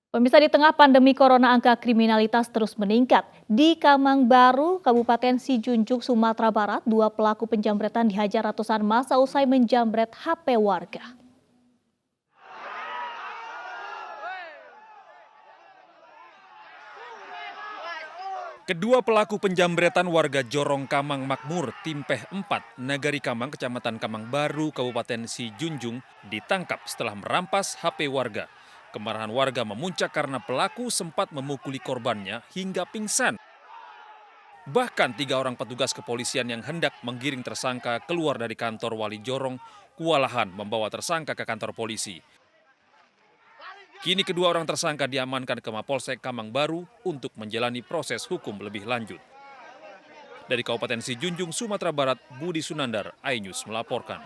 Pemirsa, di tengah pandemi corona, angka kriminalitas terus meningkat. Di Kamang Baru, Kabupaten Sijunjung, Sumatera Barat, dua pelaku penjambretan dihajar ratusan massa usai menjambret HP warga. Kedua pelaku penjambretan warga Jorong Kamang Makmur, Timpeh 4, Nagari Kamang, Kecamatan Kamang Baru, Kabupaten Sijunjung, ditangkap setelah merampas HP warga. Kemarahan warga memuncak karena pelaku sempat memukuli korbannya hingga pingsan. Bahkan 3 orang petugas kepolisian yang hendak menggiring tersangka keluar dari kantor Wali Jorong, kewalahan membawa tersangka ke kantor polisi. Kini kedua orang tersangka diamankan ke Mapolsek Kamang Baru untuk menjalani proses hukum lebih lanjut. Dari Kabupaten Sijunjung, Sumatera Barat, Budi Sunandar, iNews melaporkan.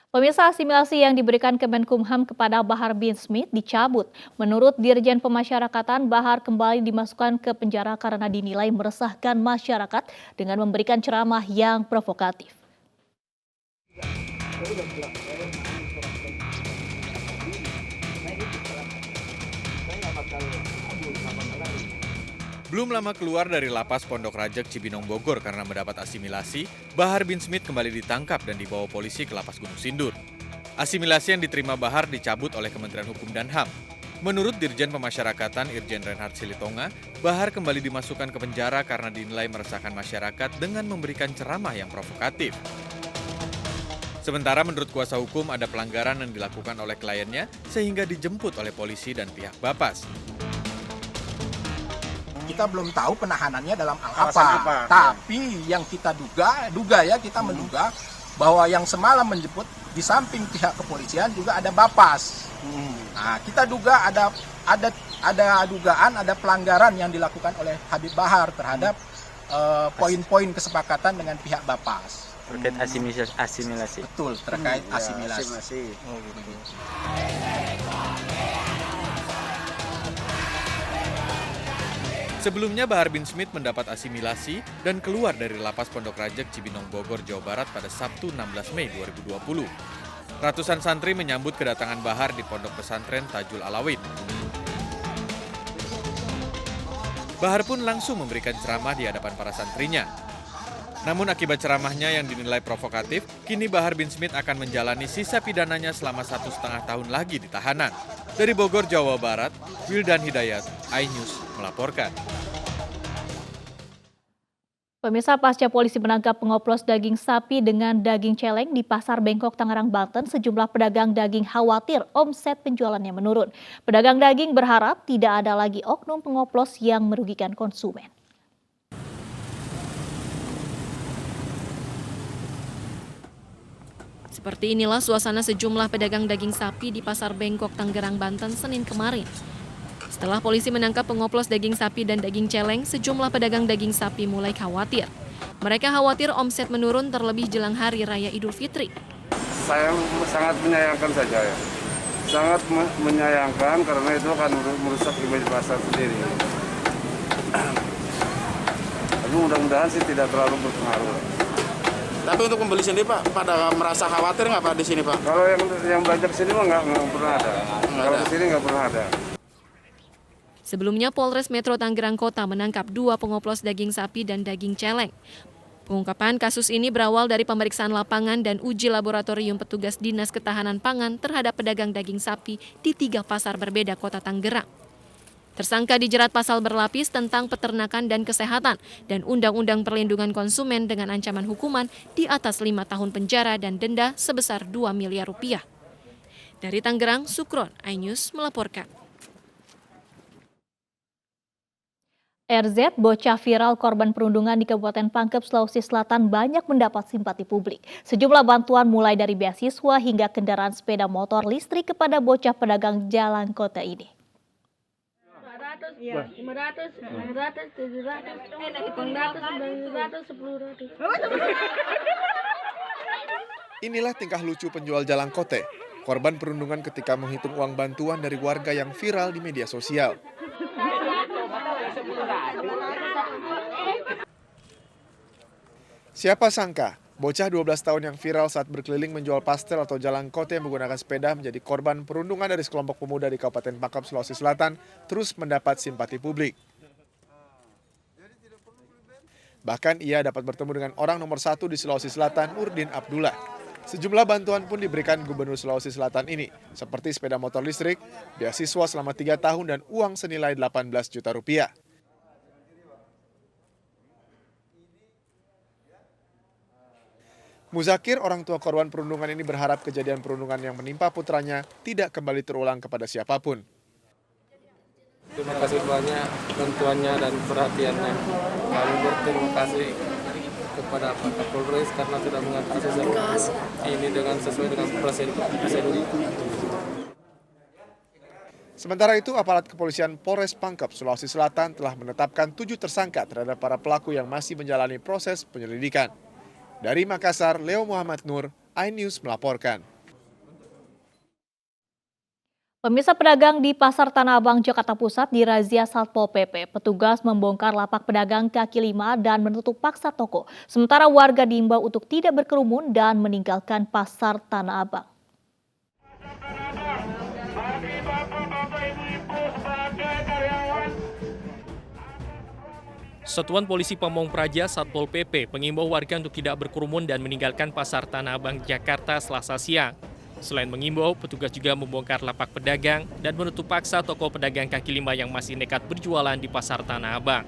Pemirsa, asimilasi yang diberikan Kemenkumham kepada Bahar bin Smith dicabut. Menurut Dirjen Pemasyarakatan, Bahar kembali dimasukkan ke penjara karena dinilai meresahkan masyarakat dengan memberikan ceramah yang provokatif. Belum lama keluar dari lapas Pondok Rajek Cibinong Bogor karena mendapat asimilasi, Bahar bin Smith kembali ditangkap dan dibawa polisi ke lapas Gunung Sindur. Asimilasi yang diterima Bahar dicabut oleh Kementerian Hukum dan HAM. Menurut Dirjen Pemasyarakatan Irjen Reinhard Silitonga, Bahar kembali dimasukkan ke penjara karena dinilai meresahkan masyarakat dengan memberikan ceramah yang provokatif. Sementara menurut kuasa hukum ada pelanggaran yang dilakukan oleh kliennya sehingga dijemput oleh polisi dan pihak Bapas. Kita belum tahu penahanannya dalam hal apa. Tapi yang kita kita menduga bahwa yang semalam menjemput di samping pihak kepolisian juga ada Bapas. Nah, kita duga ada dugaan ada pelanggaran yang dilakukan oleh Habib Bahar terhadap poin-poin kesepakatan dengan pihak Bapas. Terkait asimilasi. Betul, terkait asimilasi. Oh, gitu. Sebelumnya Bahar bin Smith mendapat asimilasi dan keluar dari lapas Pondok Rajek Cibinong Bogor, Jawa Barat pada Sabtu 16 Mei 2020. Ratusan santri menyambut kedatangan Bahar di Pondok Pesantren Tajul Alawin. Bahar pun langsung memberikan ceramah di hadapan para santrinya. Namun akibat ceramahnya yang dinilai provokatif, kini Bahar bin Smith akan menjalani sisa pidananya selama 1,5 tahun lagi di tahanan. Dari Bogor, Jawa Barat, Wildan Hidayat, iNews melaporkan. Pemirsa, pasca polisi menangkap pengoplos daging sapi dengan daging celeng di Pasar Bengkok, Tangerang, Banten, sejumlah pedagang daging khawatir omset penjualannya menurun. Pedagang daging berharap tidak ada lagi oknum pengoplos yang merugikan konsumen. Seperti inilah suasana sejumlah pedagang daging sapi di Pasar Bengkok, Tangerang, Banten, Senin kemarin. Setelah polisi menangkap pengoplos daging sapi dan daging celeng, sejumlah pedagang daging sapi mulai khawatir. Mereka khawatir omset menurun terlebih jelang Hari Raya Idul Fitri. Saya sangat menyayangkan saja ya. Sangat menyayangkan karena itu akan merusak image pasar sendiri. Tapi mudah-mudahan sih tidak terlalu berpengaruh. Tapi untuk pembeli sendiri Pak, pada merasa khawatir nggak Pak di sini Pak? Kalau yang belanja sini mah nggak pernah ada. Kalau di sini nggak pernah ada. Sebelumnya Polres Metro Tangerang Kota menangkap 2 pengoplos daging sapi dan daging celeng. Pengungkapan kasus ini berawal dari pemeriksaan lapangan dan uji laboratorium petugas Dinas Ketahanan Pangan terhadap pedagang daging sapi di 3 pasar berbeda Kota Tangerang. Tersangka dijerat pasal berlapis tentang peternakan dan kesehatan dan Undang-Undang Perlindungan Konsumen dengan ancaman hukuman di atas 5 tahun penjara dan denda sebesar 2 miliar rupiah. Dari Tangerang, Sukron, iNews melaporkan. RZ, bocah viral korban perundungan di Kabupaten Pangkep, Sulawesi Selatan banyak mendapat simpati publik. Sejumlah bantuan mulai dari beasiswa hingga kendaraan sepeda motor listrik kepada bocah pedagang jalan kota ini. 500, 600, 700, 800, 900, 1000. Inilah tingkah lucu penjual jalang kote, korban perundungan ketika menghitung uang bantuan dari warga yang viral di media sosial. Siapa sangka Bocah 12 tahun yang viral saat berkeliling menjual pastel atau jalangkote yang menggunakan sepeda menjadi korban perundungan dari sekelompok pemuda di Kabupaten Pangkep, Sulawesi Selatan terus mendapat simpati publik. Bahkan ia dapat bertemu dengan orang nomor 1 di Sulawesi Selatan, Nurdin Abdullah. Sejumlah bantuan pun diberikan Gubernur Sulawesi Selatan ini, seperti sepeda motor listrik, beasiswa selama 3 tahun dan uang senilai 18 juta rupiah. Muzakir, orang tua korban perundungan ini berharap kejadian perundungan yang menimpa putranya tidak kembali terulang kepada siapapun. Terima kasih banyak bantuannya dan perhatiannya. Kami berterima kasih kepada Pak Kapolres karena sudah mengatasi ini dengan sesuai dengan prosedur. Sementara itu, aparat kepolisian Polres Pangkep, Sulawesi Selatan telah menetapkan 7 tersangka terhadap para pelaku yang masih menjalani proses penyelidikan. Dari Makassar, Leo Muhammad Nur, iNews melaporkan. Pemirsa, pedagang di Pasar Tanah Abang, Jakarta Pusat dirazia Satpol PP. Petugas membongkar lapak pedagang kaki lima dan menutup paksa toko. Sementara warga diimbau untuk tidak berkerumun dan meninggalkan Pasar Tanah Abang. Satuan Polisi Pamong Praja Satpol PP mengimbau warga untuk tidak berkerumun dan meninggalkan Pasar Tanah Abang, Jakarta Selasa siang. Selain mengimbau, petugas juga membongkar lapak pedagang dan menutup paksa toko pedagang kaki lima yang masih nekat berjualan di Pasar Tanah Abang.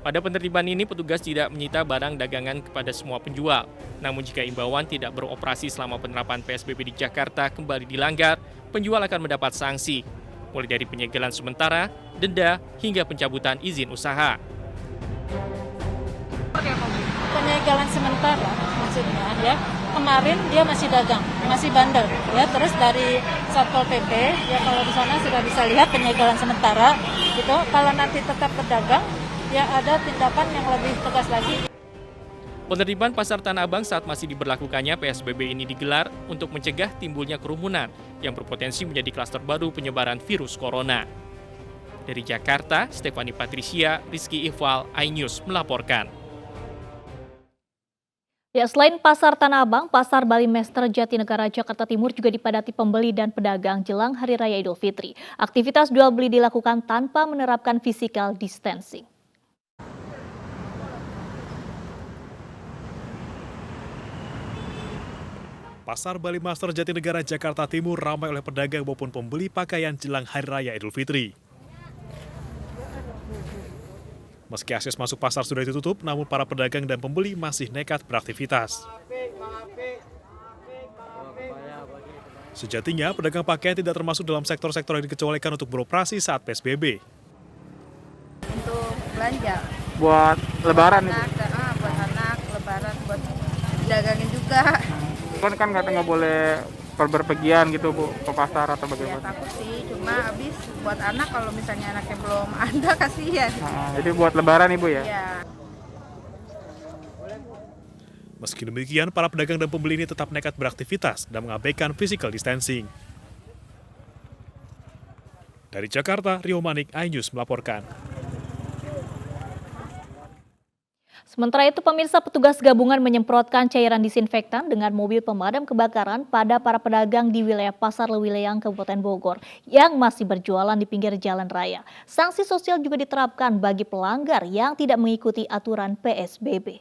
Pada penertiban ini, petugas tidak menyita barang dagangan kepada semua penjual. Namun jika imbauan tidak beroperasi selama penerapan PSBB di Jakarta kembali dilanggar, penjual akan mendapat sanksi, mulai dari penyegelan sementara, denda, hingga pencabutan izin usaha. Penyegelan sementara maksudnya ya, kemarin dia masih dagang, masih bandel ya, terus dari Satpol PP ya, kalau di sana sudah bisa lihat penyegelan sementara gitu. Kalau nanti tetap berdagang ya ada tindakan yang lebih tegas lagi. Penertiban Pasar Tanah Abang saat masih diberlakukannya PSBB ini digelar untuk mencegah timbulnya kerumunan yang berpotensi menjadi klaster baru penyebaran virus corona. Dari Jakarta, Stefani Patricia, Rizky Ifwal, iNews melaporkan. Ya, selain Pasar Tanah Abang, Pasar Balimester Jatinegara, Jakarta Timur juga dipadati pembeli dan pedagang jelang Hari Raya Idul Fitri. Aktivitas jual beli dilakukan tanpa menerapkan physical distancing. Pasar Balimester Jatinegara, Jakarta Timur ramai oleh pedagang maupun pembeli pakaian jelang Hari Raya Idul Fitri. Meski akses masuk pasar sudah ditutup, namun para pedagang dan pembeli masih nekat beraktivitas. Sejatinya, pedagang pakaian tidak termasuk dalam sektor-sektor yang dikecualikan untuk beroperasi saat PSBB. Untuk belanja. Buat lebaran itu? Buat anak, lebaran, buat dagangin juga. Kan nggak boleh berpergian gitu Bu, ke pasar atau bagaimana? Ya takut sih, cuma habis buat anak kalau misalnya anaknya belum ada kasihan. Jadi buat lebaran Ibu ya? Iya. Meski demikian, para pedagang dan pembeli ini tetap nekat beraktivitas dan mengabaikan physical distancing. Dari Jakarta, Rio Manik, iNews melaporkan. Sementara itu, pemirsa, petugas gabungan menyemprotkan cairan disinfektan dengan mobil pemadam kebakaran pada para pedagang di wilayah Pasar Lewileang, Kabupaten Bogor yang masih berjualan di pinggir jalan raya. Sanksi sosial juga diterapkan bagi pelanggar yang tidak mengikuti aturan PSBB.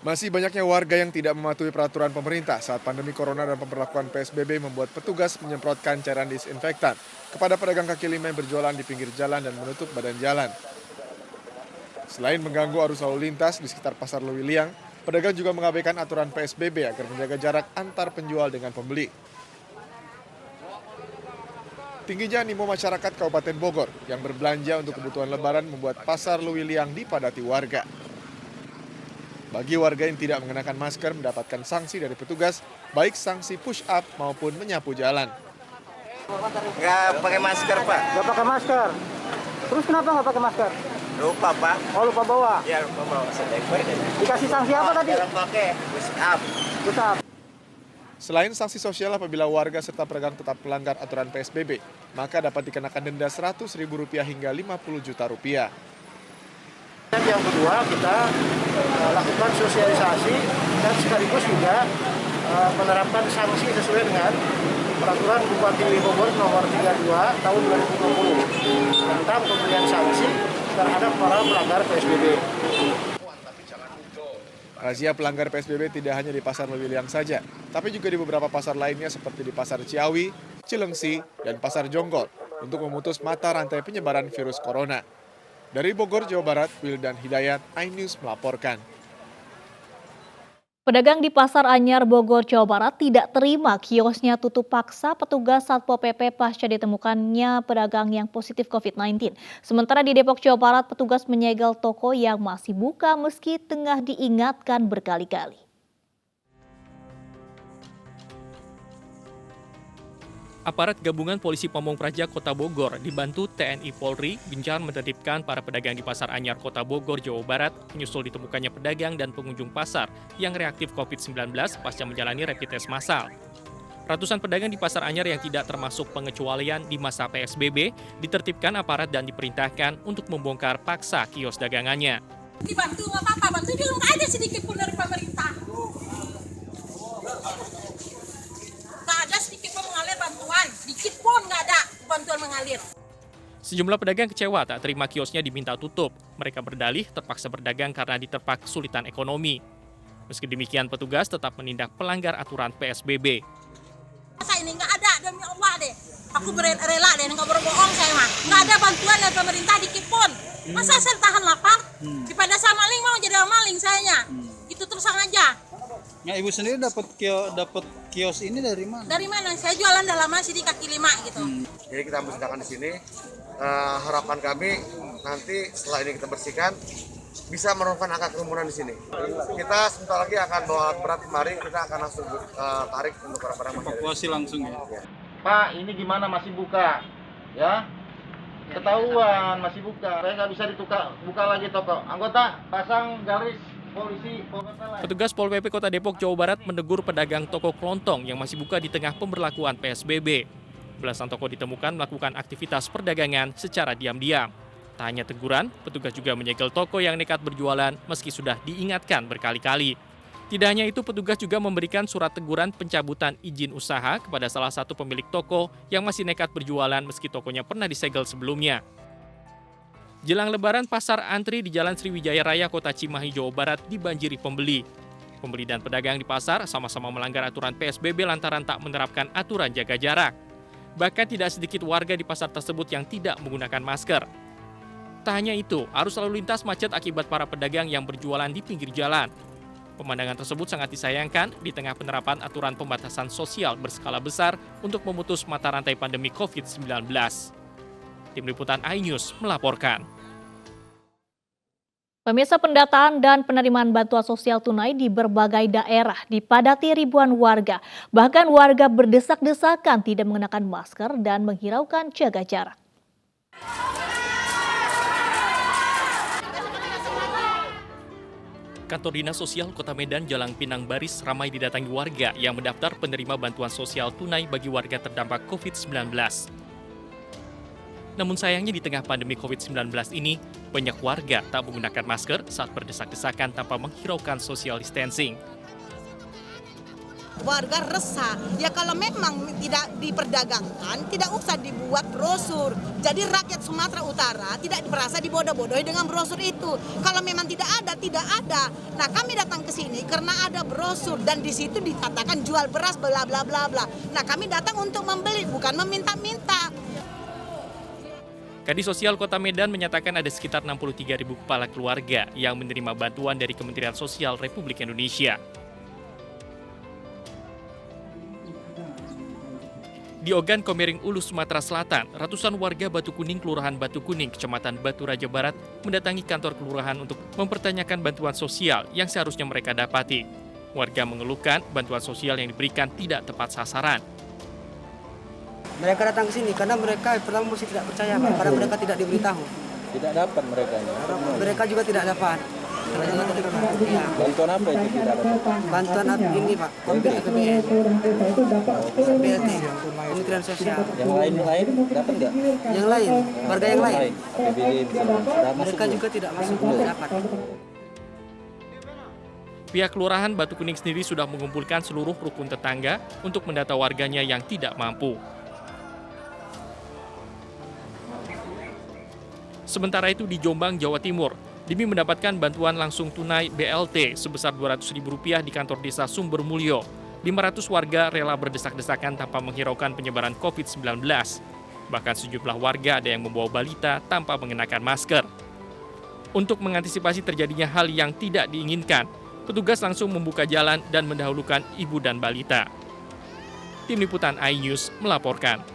Masih banyaknya warga yang tidak mematuhi peraturan pemerintah saat pandemi corona dan pemberlakuan PSBB membuat petugas menyemprotkan cairan disinfektan kepada pedagang kaki lima yang berjualan di pinggir jalan dan menutup badan jalan. Selain mengganggu arus lalu lintas di sekitar Pasar Lewileang, pedagang juga mengabaikan aturan PSBB agar menjaga jarak antar penjual dengan pembeli. Tingginya animo masyarakat Kabupaten Bogor yang berbelanja untuk kebutuhan lebaran membuat Pasar Lewileang dipadati warga. Bagi warga yang tidak mengenakan masker mendapatkan sanksi dari petugas, baik sanksi push up maupun menyapu jalan. Nggak pakai masker, Pak. Nggak pakai masker? Terus kenapa nggak pakai masker? Lupa, Pak. Oh, lupa bawa? Iya, lupa bawa. Dikasih sanksi apa tadi? Jangan pakai push up. Push up. Selain sanksi sosial apabila warga serta pedagang tetap melanggar aturan PSBB, maka dapat dikenakan denda Rp100.000 hingga Rp50 juta. Yang kedua, kita lakukan sosialisasi dan sekaligus juga menerapkan sanksi sesuai dengan Peraturan Bupati Bogor Nomor 32 Tahun 2020 tentang pemberian sanksi terhadap para pelanggar PSBB. Razia pelanggar PSBB tidak hanya di Pasar Lewiliang saja, tapi juga di beberapa pasar lainnya seperti di Pasar Ciawi, Cilengsi, dan Pasar Jonggol untuk memutus mata rantai penyebaran virus corona. Dari Bogor, Jawa Barat, Wildan Hidayat, iNews melaporkan. Pedagang di Pasar Anyar, Bogor, Jawa Barat tidak terima kiosnya tutup paksa petugas Satpol PP pasca ditemukannya pedagang yang positif COVID-19. Sementara di Depok, Jawa Barat, petugas menyegel toko yang masih buka meski tengah diingatkan berkali-kali. Aparat gabungan Polisi Pamong Praja Kota Bogor dibantu TNI Polri gencar menertibkan para pedagang di Pasar Anyar Kota Bogor, Jawa Barat menyusul ditemukannya pedagang dan pengunjung pasar yang reaktif COVID-19 pasca menjalani rapid test massal. Ratusan pedagang di Pasar Anyar yang tidak termasuk pengecualian di masa PSBB ditertibkan aparat dan diperintahkan untuk membongkar paksa kios dagangannya. Dibantu nggak apa-apa, bantu juga nggak ada sedikit pun dari pemerintah. Dikit pun nggak ada bantuan mengalir. Sejumlah pedagang kecewa tak terima kiosnya diminta tutup. Mereka berdalih terpaksa berdagang karena diterpa kesulitan ekonomi. Meski demikian, petugas tetap menindak pelanggar aturan PSBB. Masa ini nggak ada, demi Allah deh. Aku rela deh, nggak berbohong saya mah. Nggak ada bantuan dari pemerintah dikit pun. Masa saya tahan lapar? Daripada saya maling mau jadi maling sayanya. Itu terus aja. Ya, Ibu sendiri dapat kios ini dari mana? Dari mana? Saya jualan dalam masih di kaki 5 gitu. Jadi kita bersihkan di sini. Harapan kami nanti setelah ini kita bersihkan bisa menurunkan angka kerumunan di sini. Kita sebentar lagi akan bawa berat kemari, kita akan langsung tarik untuk barang-barang. Evakuasi langsung ya. Pak, ini gimana masih buka? Ya, ketahuan masih buka. Saya nggak bisa buka lagi toko. Anggota pasang garis. Petugas Pol PP Kota Depok, Jawa Barat menegur pedagang toko kelontong yang masih buka di tengah pemberlakuan PSBB. Belasan toko ditemukan melakukan aktivitas perdagangan secara diam-diam. Tak hanya teguran, petugas juga menyegel toko yang nekat berjualan meski sudah diingatkan berkali-kali. Tidak hanya itu, petugas juga memberikan surat teguran pencabutan izin usaha kepada salah satu pemilik toko yang masih nekat berjualan meski tokonya pernah disegel sebelumnya. Jelang Lebaran, pasar antri di Jalan Sriwijaya Raya, Kota Cimahi, Jawa Barat dibanjiri pembeli. Pembeli dan pedagang di pasar sama-sama melanggar aturan PSBB lantaran tak menerapkan aturan jaga jarak. Bahkan tidak sedikit warga di pasar tersebut yang tidak menggunakan masker. Tak hanya itu, arus lalu lintas macet akibat para pedagang yang berjualan di pinggir jalan. Pemandangan tersebut sangat disayangkan di tengah penerapan aturan pembatasan sosial berskala besar untuk memutus mata rantai pandemi COVID-19. Tim Liputan iNews melaporkan. Pemirsa, pendataan dan penerimaan bantuan sosial tunai di berbagai daerah dipadati ribuan warga. Bahkan warga berdesak-desakan tidak mengenakan masker dan menghiraukan jaga jarak. Kantor Dinas Sosial Kota Medan Jalan Pinang Baris ramai didatangi warga yang mendaftar penerima bantuan sosial tunai bagi warga terdampak COVID-19. Namun sayangnya di tengah pandemi COVID-19 ini, banyak warga tak menggunakan masker saat berdesak-desakan tanpa menghiraukan social distancing. Warga resah, ya kalau memang tidak diperdagangkan, tidak usah dibuat brosur. Jadi rakyat Sumatera Utara tidak merasa dibodoh-bodohi dengan brosur itu. Kalau memang tidak ada, tidak ada. Nah, kami datang ke sini karena ada brosur dan di situ dikatakan jual beras bla bla bla bla. Nah, kami datang untuk membeli, bukan meminta-minta. Kadis Sosial Kota Medan menyatakan ada sekitar 63.000 kepala keluarga yang menerima bantuan dari Kementerian Sosial Republik Indonesia. Di Ogan, Komering Ulu, Sumatera Selatan, ratusan warga Batu Kuning, Kelurahan Batu Kuning, Kecamatan Batu Raja Barat, mendatangi kantor kelurahan untuk mempertanyakan bantuan sosial yang seharusnya mereka dapati. Warga mengeluhkan bantuan sosial yang diberikan tidak tepat sasaran. Mereka datang ke sini karena mereka pertama mesti tidak percaya, karena mereka tidak diberitahu. Tidak dapat mereka. Mereka juga tidak dapat. Bantuan apa itu tidak ada? Bantuan ini Pak, komplit APBN, BLT, Kementerian Sosial. Yang lain dapat nggak? Yang lain, warga yang lain. APBD Mereka juga tidak masuk, tidak dapat. Pihak Kelurahan Batu Kuning sendiri sudah mengumpulkan seluruh rukun tetangga untuk mendata warganya yang tidak mampu. Sementara itu di Jombang, Jawa Timur, demi mendapatkan bantuan langsung tunai BLT sebesar Rp200.000 di kantor desa Sumbermulyo, 500 warga rela berdesak-desakan tanpa menghiraukan penyebaran COVID-19. Bahkan sejumlah warga ada yang membawa balita tanpa mengenakan masker. Untuk mengantisipasi terjadinya hal yang tidak diinginkan, petugas langsung membuka jalan dan mendahulukan ibu dan balita. Tim Liputan iNews melaporkan.